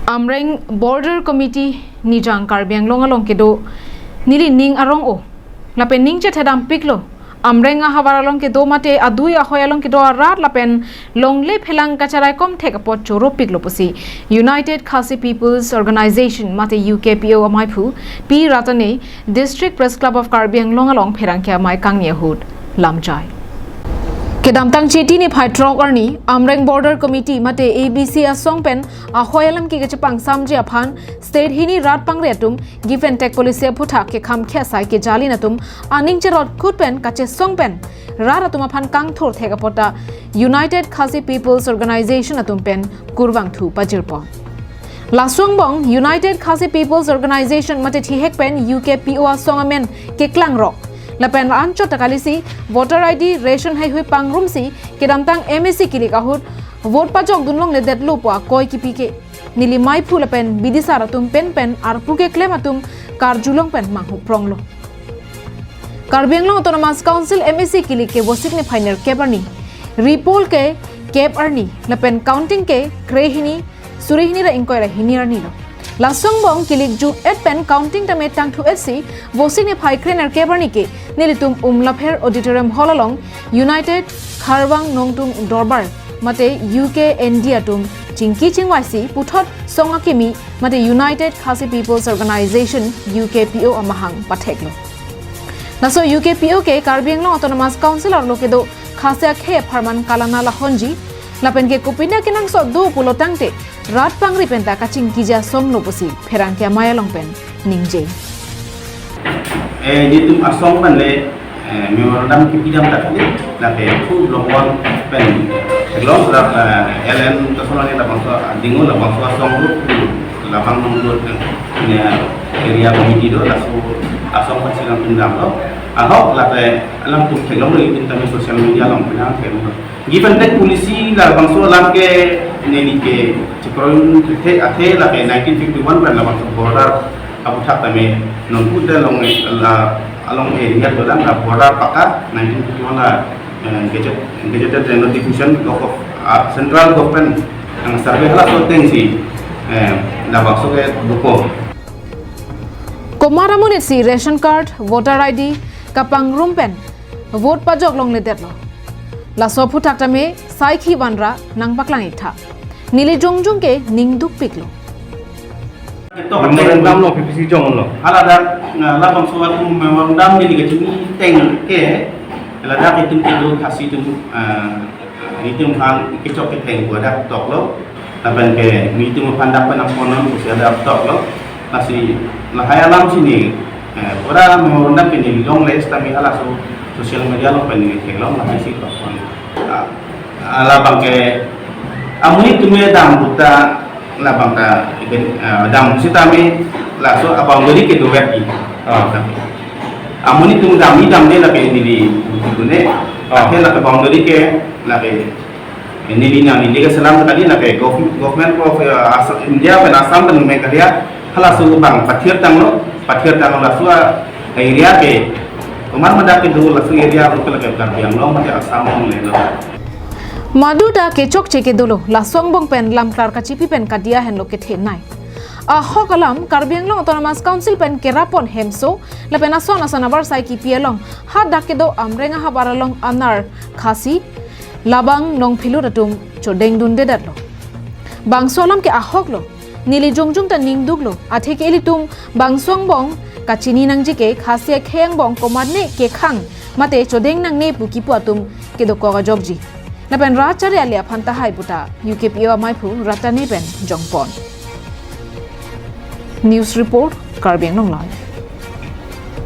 Amreng Border Committee Nijang Karbi Anglong along kedo nili ning arong o lapen ning che thedam piklo Amreng a hawar along kedo mate adui a hoy along kedo rat lapen longle phelang kacharai kom thek apot choro piklo pusi United Khasi People's Organization mate UKPO amaipu P Ratane District Press Club of Karbi Anglong along pherang kya mai kangye hud lamjai Kedam tang cheti ni phai trok arni Amreng Border Committee mate ABC asong pen a hoyalam ki gechapang samje aphan state hini rat pangre atum give and take police phutha ke kham khya sai ke jali natum aning cherot khut pen kache song pen rat atum aphan kang thor thega pota United Khasi People's Organization atum pen kurwang thu pajirpo Laswang bong United Khasi People's Organization mate thihek pen UKPO asong amen ke klang rok Lapen ancho takalisi voter ID ration hai hui pangrum si kedam tang MSC kili kahut vote pajok dunlong le det lupwa koi ki pike nili mai phu lapen bidisa ratum pen arpu ke claim atum karjulong pen manghu pronglo Karbi Anglong Autonomous Council MSC kili ke wosik ne final kebarni repol ke kep arni lapen counting ke krehini surihini ra inquire hini arni lo Lasong bong kilik ju et pen counting tame tang thu SC wosik ne phai krener kebarni ke nilitum umlapher auditorium hall along United Kharwang Nongtung Dorbar mate UK India tum chingki chingwasi puthot songa kimi mate United Khasi People's Organization UKPO amahang patheklo naso UKPO ke Karbi Anglong Autonomous Council ar lokedo khasya khe pharman kalana la honji lapen ke kupina kinang so do pulotangte rat pangri penta kaching kija somlo posi pherang kya maya longpen ningje ditum asong pan le memorandum ki pidam takali la pe thu longwan pen eglong la LN tasonani la bangso dingo la bangso asong lu la bang nong lu ne area committee do la so asong pa silang pindam lo ahok la pe alam tu thelong le tin tami social media long pinang ke lo given that policy la bangso lam ke ne ni ke chikroin the athe la pe 1951 pan la bangso border abu thak tame non put along along area do la border paka 1951 la gazetted notification of central government ang survey hala so thing si na bakso ke buko Komara munit si ration card voter ID kapang rumpen vote pajok long le detlo la so phu thak tame sai khi banra nang paklang itha nili jongjong ke ningduk piklo itu memorandum lo PPC jong lo ala da la bang suatu memorandum ni ke tuni teng ke la da ke tung ke do khasi tung ni tung hang ke chok ke teng bo da tok lo la ban ke ni tung pan da pan aponon ko se da tok lo nasi la hayalam sini ora memorandum ke ni long list tami ala so social media lo pen ni ke lo la si tok ala bang ke amuni tume dam buta la bang ta dam sitami la so abang gori ke do wet amuni tum dam ni dam ne la ke ni di ne ke la ke bang gori ke la ke ni di na ni ke salam tadi la ke government of India pen Assam pen Meghalaya hala so bang pathir tang lo la so area ke kumar madak ke do la so area lo ke Karbi Anglong mate Assam le lo Maduda ke chok cheke dolo la songbong pen lam klar ka chipi pen kadia hen loke the nai a hokalam Karbi Anglong Autonomous Council pen kerapon hemso la pen ason abar sai ki pielong ha dakedo amrenga ha baralong anar khasi labang nong philu datum chodeng dun de datlo bang solam ke ahok lo nili jongjung ta ningduk lo athe ke litum bang songbong ka chini nang jike khasia kheng bong komarne ke khang mate chodeng nang ne puki puatum ke do ko ga jogji Napen rachari alia phanta hai puta UKPO amaipu ratane pen jongpon News report Karbi Anglong Live